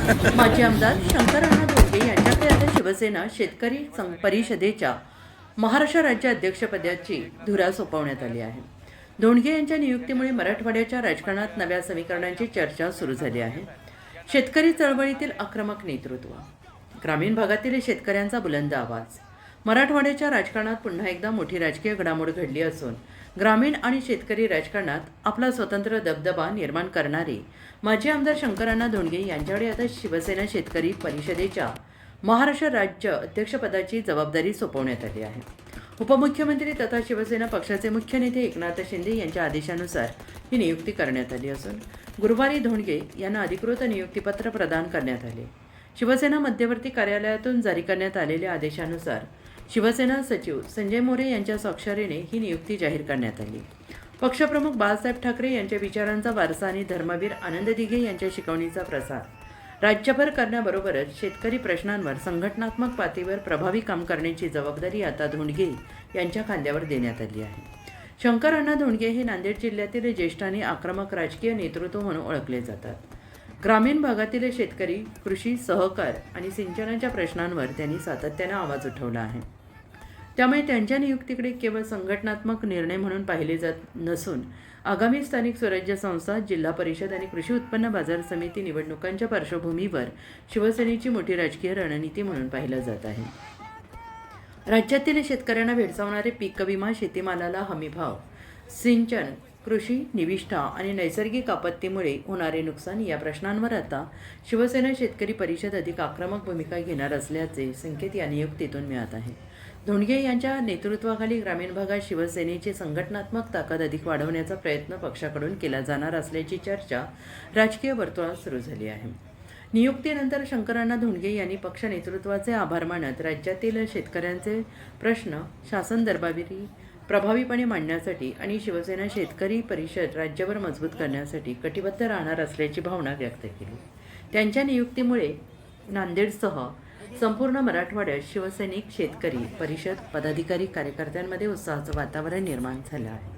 माजी आमदार शंकरअण्णा धोंडगे यांच्याकडे आता शिवसेना शेतकरी परिषदेच्या महाराष्ट्र राज्य अध्यक्षपदाची धुरा सोपवण्यात आली आहे. धोंडगे यांच्या नियुक्तीमुळे मराठवाड्याच्या राजकारणात नव्या समीकरणांची चर्चा सुरू झाली आहे. शेतकरी चळवळीतील आक्रमक नेतृत्व, ग्रामीण भागातील शेतकऱ्यांचा बुलंद आवाज, मराठवाड्याच्या राजकारणात पुन्हा एकदा मोठी राजकीय घडामोड घडली असून ग्रामीण आणि शेतकरी राजकारणात आपला स्वतंत्र दबदबा निर्माण करणारे माजी आमदार शंकरअण्णा धोंडगे यांच्याकडे आता शिवसेना शेतकरी परिषदेच्या महाराष्ट्र राज्य अध्यक्षपदाची जबाबदारी सोपवण्यात आली आहे. उपमुख्यमंत्री तथा शिवसेना पक्षाचे मुख्य नेते एकनाथ शिंदे यांच्या आदेशानुसार ही नियुक्ती करण्यात आली असून गुरुवारी धोंडगे यांना अधिकृत नियुक्तीपत्र प्रदान करण्यात आले. शिवसेना मध्यवर्ती कार्यालयातून जारी करण्यात आलेल्या आदेशानुसार शिवसेना सचिव संजय मोरे यांच्या स्वाक्षरीने ही नियुक्ती जाहीर करण्यात आली. पक्षप्रमुख बाळासाहेब ठाकरे यांच्या विचारांचा वारसा आणि धर्मवीर आनंद दिघे यांच्या शिकवणीचा प्रसार राज्यभर करण्याबरोबरच शेतकरी प्रश्नांवर संघटनात्मक पातळीवर प्रभावी काम करण्याची जबाबदारी आता धोंडगे यांच्या खांद्यावर देण्यात आली आहे. शंकरअण्णा धोंडगे हे नांदेड जिल्ह्यातील ज्येष्ठ आणि आक्रमक राजकीय नेतृत्व म्हणून ओळखले जातात. ग्रामीण भागातील शेतकरी, कृषी, सहकार आणि सिंचनाच्या प्रश्नांवर त्यांनी सातत्याने आवाज उठवला आहे. त्यामुळे त्यांच्या नियुक्तीकडे केवळ संघटनात्मक निर्णय म्हणून पाहिले जात नसून आगामी स्थानिक स्वराज्य संस्था, जिल्हा परिषद आणि कृषी उत्पन्न बाजार समिती निवडणुकांच्या पार्श्वभूमीवर शिवसेनेची मोठी राजकीय रणनीती म्हणून पाहिलं जात आहे. राज्यातील शेतकऱ्यांना भेडसावणारे पीक विमा, शेतीमालाला हमीभाव, सिंचन, कृषी निविष्ठा आणि नैसर्गिक आपत्तीमुळे होणारे नुकसान या प्रश्नांवर आता शिवसेना शेतकरी परिषद अधिक आक्रमक भूमिका घेणार असल्याचे संकेत या नियुक्तीतून मिळत आहे. धोंडगे यांच्या नेतृत्वाखाली ग्रामीण भागात शिवसेनेची संघटनात्मक ताकद अधिक वाढवण्याचा प्रयत्न पक्षाकडून केला जाणार असल्याची चर्चा राजकीय वर्तुळात सुरू झाली आहे. नियुक्तीनंतर शंकरअण्णा धोंडगे यांनी पक्ष नेतृत्वाचे आभार मानत राज्यातील शेतकऱ्यांचे प्रश्न शासन दरबारी प्रभावीपणे मांडण्यासाठी आणि शिवसेना शेतकरी परिषद राज्यभर मजबूत करण्यासाठी कटिबद्ध राहणार असल्याची भावना व्यक्त केली. त्यांच्या नियुक्तीमुळे नांदेडसह संपूर्ण मराठवाड्यात शिवसैनिक शेतकरी परिषद पदाधिकारी कार्यकर्त्यांमध्ये उत्साहाचं वातावरण निर्माण झालं आहे.